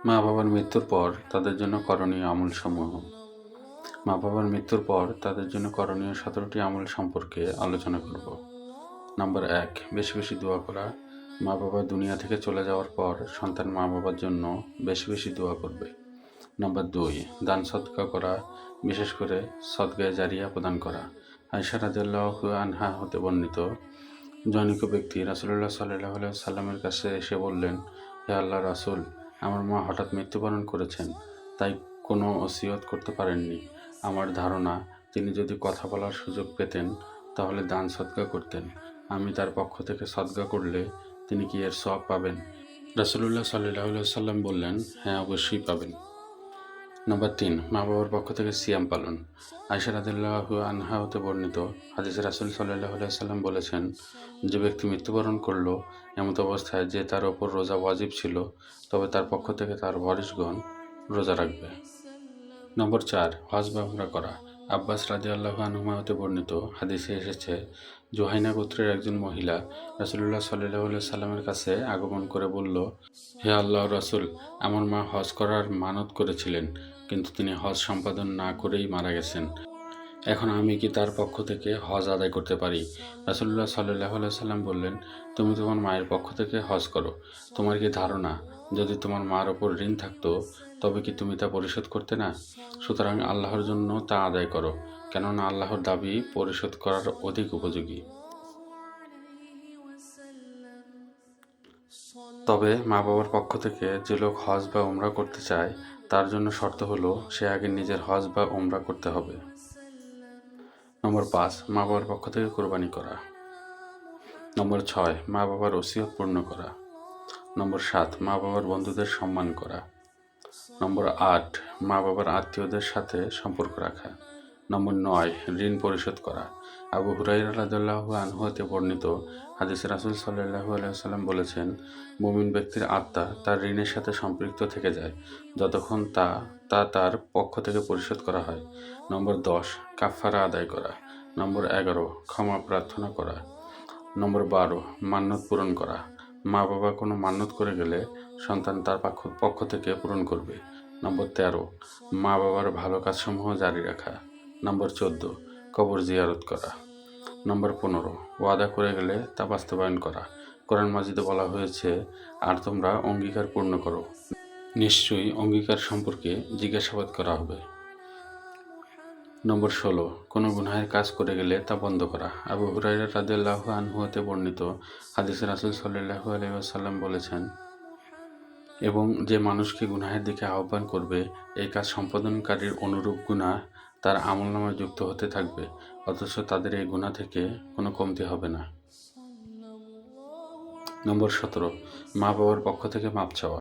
মা বাবার মৃত্যুর পর তাদের জন্য করণীয় আমলসমূহ। মা বাবার মৃত্যুর পর তাদের জন্য করণীয় 17টি আমল সম্পর্কে আলোচনা করব। নাম্বার 1, বেশি বেশি দোয়া করা। মা বাবা দুনিয়া থেকে চলে যাওয়ার পর সন্তান মা বাবার জন্য বেশি বেশি দোয়া করবে। নাম্বার 2, দান সদকা করা, বিশেষ করে সদকায়ে জারিয়া প্রদান করা। আয়েশা রাদিয়াল্লাহু আনহা হতে বর্ণিত, জনৈক ব্যক্তি রাসূলুল্লাহ সাল্লাল্লাহু আলাইহি ওয়াসাল্লামের কাছে এসে বললেন, হে আল্লাহর রাসূল, আমার মা হঠাৎ মৃত্যুবরণ করেছেন, তাই কোনো ওসিয়ত করতে পারেননি। আমার ধারণা তিনি যদি কথা বলার সুযোগ পেতেন তাহলে দান সদকা করতেন। আমি তার পক্ষ থেকে সদকা করলে তিনি কি এর সওয়াব পাবেন? রাসূলুল্লাহ সাল্লাল্লাহু আলাইহি ওয়াসাল্লাম বললেন, হ্যাঁ, অবশ্যই পাবেন। নাম্বার 3, মা বাবার পক্ষ থেকে সিয়াম পালন। আয়েশা রাদিয়াল্লাহু আনহা হতে বর্ণিত, হাদিসে রাসূল সাল্লাল্লাহু আলাইহি ওয়াসাল্লাম বলেছেন, যে ব্যক্তি মৃত্যুবরণ করল এমত অবস্থায় যে তার ওপর রোজা ওয়াজিব ছিল, তবে তার পক্ষ থেকে তার ওয়ারিশগণ রোজা রাখবে। নম্বর 4, হজ বা উমরা করা। আব্বাস রাদিয়াল্লাহু আনহুমা হতে বর্ণিত, হাদিসে এসেছে, জুহাইনা গোত্রের একজন মহিলা রাসূলুল্লাহ সাল্লাল্লাহু আলাইহি সাল্লামের কাছে আগমন করে বলল, হে আল্লাহর রাসূল, আমার মা হজ করার মানত করেছিলেন, কিন্তু তিনি হজ সম্পাদন না করেই মারা গেছেন। এখন আমি কি তার পক্ষ থেকে হজ আদায় করতে পারি? রাসূলুল্লাহ সাল্লাল্লাহু আলাইহি সাল্লাম বললেন, তুমি তোমার মায়ের পক্ষ থেকে হজ করো। তোমার কি ধারণা, যদি তোমার মার ওপর ঋণ থাকতো তবে কি তুমি তা পরিশোধ করতে না? সুতরাং আল্লাহর জন্য তা আদায় করো, কেননা আল্লাহর দাবি পরিশোধ করার অধিক উপযোগী। তবে মা বাবার পক্ষ থেকে যে লোক হজ বা উমরা করতে চায় তার জন্য শর্ত হলো সে আগে নিজের হজ বা উমরা করতে হবে। নম্বর 5, মা বাবার পক্ষ থেকে কোরবানি করা। নম্বর 6, মা বাবার ওসিয়ত পূর্ণ করা। নম্বর 7, মা বাবার বন্ধুদের সম্মান করা। নম্বর 8, মা বাবার আত্মীয়দের সাথে সম্পর্ক রাখা। নম্বর 9, ঋণ পরিশোধ করা। আবু হুরায়রা রাদিয়াল্লাহু আনহু হতে বর্ণিত, হাদিসে রাসূল সাল্লাল্লাহু আলাইহি ওয়াসাল্লাম বলেছেন, মুমিন ব্যক্তির আত্মা তার ঋণের সাথে সম্পৃক্ত থেকে যায় যতক্ষণ তা তার পক্ষ থেকে পরিশোধ করা হয়। নম্বর 10, কাফারা আদায় করা। নম্বর 11, ক্ষমা প্রার্থনা করা। নম্বর 12, মান্যত পূরণ করা। মা বাবা কোনো মান্যত করে গেলে সন্তান তার পক্ষ থেকে পূরণ করবে। নম্বর 13, মা বাবার ভালো কাজসমূহ জারি রাখা। নম্বর 14, কবর জিয়ারত করা। নম্বর 15, ওয়াদা করে গেলে তা বাস্তবায়ন করা। কোরআন মাজিদে বলা হয়েছে, আর তোমরা অঙ্গীকার পূর্ণ করো। নিশ্চয়ই অঙ্গীকার সম্পর্কে জিজ্ঞাসাবাদ করা হবে। নম্বর 16, কোনো গুনাহের কাজ করে গেলে তা বন্ধ করা। আবু হুরায়রা রাদিয়াল্লাহু আনহু হতে বর্ণিত, হাদিসে রাসূল সাল্লাল্লাহু আলাইহি ওয়াসাল্লাম বলেছেন, এবং যে মানুষকে গুনাহের দিকে আহ্বান করবে এই কাজ সম্পাদনকারীর অনুরূপ গুনাহ তার আমলনামায় যুক্ত হতে থাকবে, অথচ তাদের এই গুনাহ থেকে কোনো কমতি হবে না। নম্বর 17, মা বাবার পক্ষ থেকে মাপ চাওয়া।